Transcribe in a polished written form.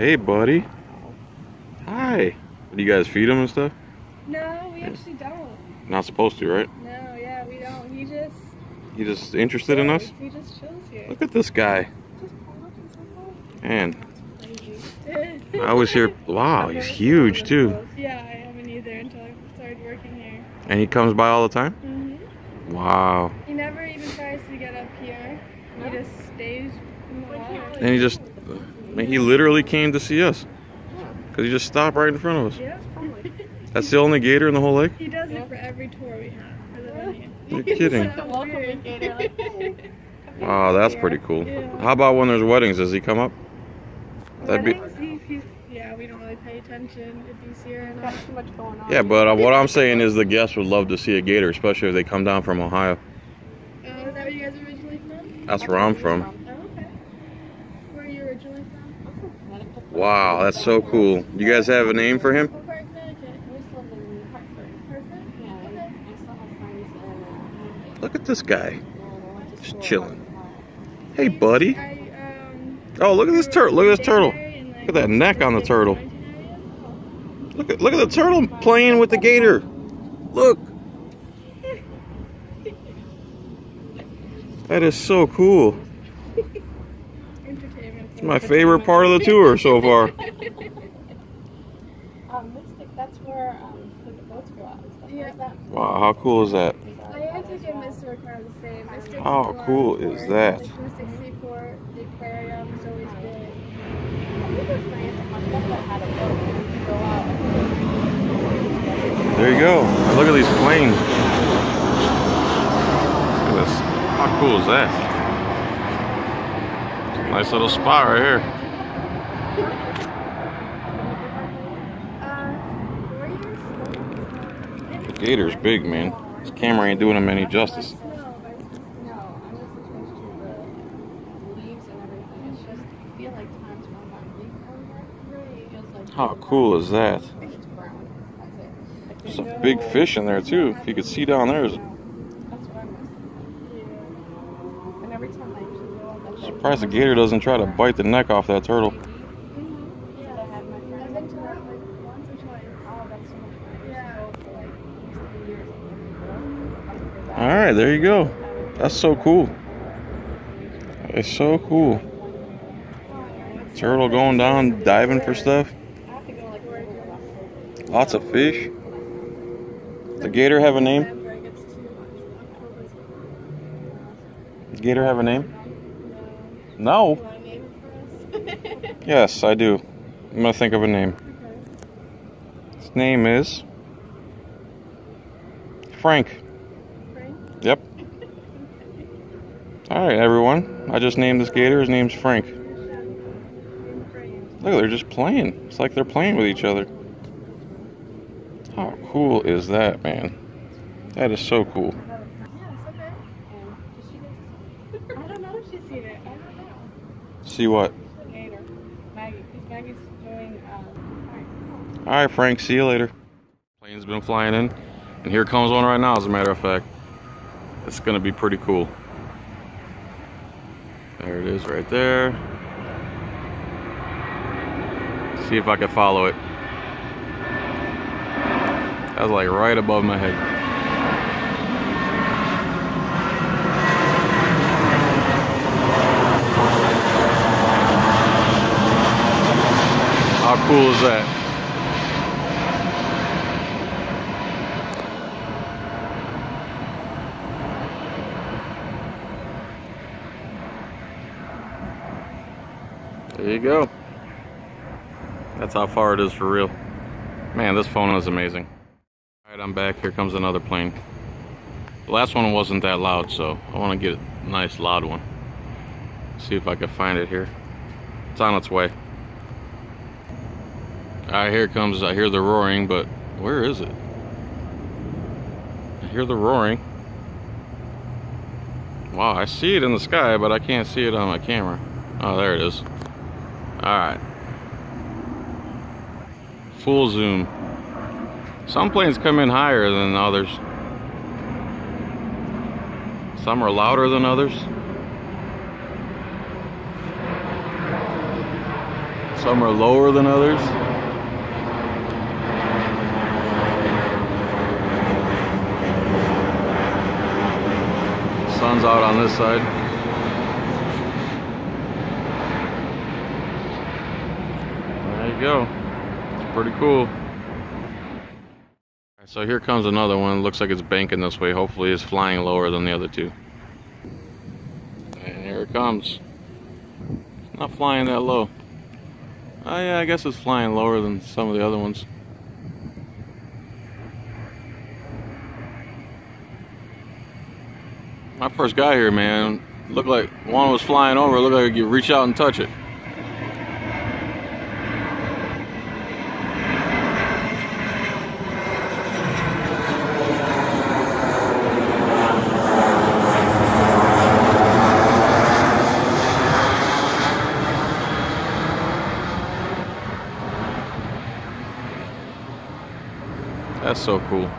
Hey, buddy. Hi. Do you guys feed him and stuff? No, we actually don't. Not supposed to, right? No, yeah, we don't. He just interested in us? He just chills here. Look at this guy. Just pull up and stuff. Man. Crazy. I was here. Wow, he's huge too. Yeah, I haven't either until I started working here. And he comes by all the time? Mm-hmm. Wow. He never even tries to get up here. He just stays in the water. And he literally came to see us. Because he just stopped right in front of us. Yeah, probably. That's the only gator in the whole lake? He does it for every tour we have for the venue. You're kidding. Welcoming gator. Wow, that's pretty cool. Yeah. How about when there's weddings? Does he come up? That'd be. Yeah, we don't really pay attention if he's here and not too much going on. Yeah, but what I'm saying is the guests would love to see a gator, especially if they come down from Ohio. Is that where you guys are originally from? That's where I'm from. Oh, okay. Where are you originally from? Wow, that's so cool. You guys have a name for him? Park, Connecticut. We used to live in Hartford. Perfect. Yeah, okay. I still have friends in. Look at this guy. Just chilling. Hey, buddy. Oh, look at this turtle. Look at this turtle. Look at that neck on the turtle. Look at the turtle playing with the gator. Look. That is so cool. It's my favorite part of the tour so far. Mystic, that's where the boats go out and stuff like that. Wow, how cool is that? I had to get Mystic are the same. Mystic How cool is that? Like Mystic Seaport, the aquarium is always good. I think it was my aunt and my stuff that had a boat and we could go out. There you go. Look at these planes. Look at this. How cool is that? Nice little spot right here. 4 years? The gator's big, man. This camera ain't doing him any justice. No, I'm just attached to the leaves and everything. It's just, I feel like time's run by me over. It feels like How cool is that? it's brown. That's it. There's some big fish in there too. If you could see down there, That's what I miss. Yeah. And every time I usually go out, that's surprised the gator doesn't try to bite the neck off that turtle. Yeah, I had my friend. I've been to that like once or twice. Oh, that's so much fun. Yeah. For like years. All right, there you go. That's so cool. It's so cool. Turtle going down, diving for stuff. Lots of fish. The gator have a name? The gator have a name? No. Yes, I do. I'm gonna think of a name. His name is Frank. Yep. Alright, everyone. I just named this gator. His name's Frank. Look, they're just playing. It's like they're playing with each other. How cool is that, man? That is so cool. I don't know if she's seen it. I don't know. See what? Gator. Maggie. Because Maggie's doing, Alright, Frank. See you later. Plane's been flying in. And here comes one right now, as a matter of fact. It's going to be pretty cool. There it is right there. See if I can follow it. That was like right above my head. How cool is that? There you go. That's how far it is for real. Man, this phone is amazing. Alright, I'm back. Here comes another plane. The last one wasn't that loud, so I want to get a nice loud one. See if I can find it here. It's on its way. Alright, here it comes. I hear the roaring, but where is it? I hear the roaring. Wow, I see it in the sky, but I can't see it on my camera. Oh, there it is. Alright. Full zoom. Some planes come in higher than others. Some are louder than others. Some are lower than others. Sun's out on this side. There you go. It's pretty cool. So here comes another one. Looks like it's banking this way. Hopefully it's flying lower than the other two. And here it comes. It's not flying that low. Oh yeah, I guess it's flying lower than some of the other ones. My first guy here, man, looked like one was flying over. It looked like you reach out and touch it. That's so cool.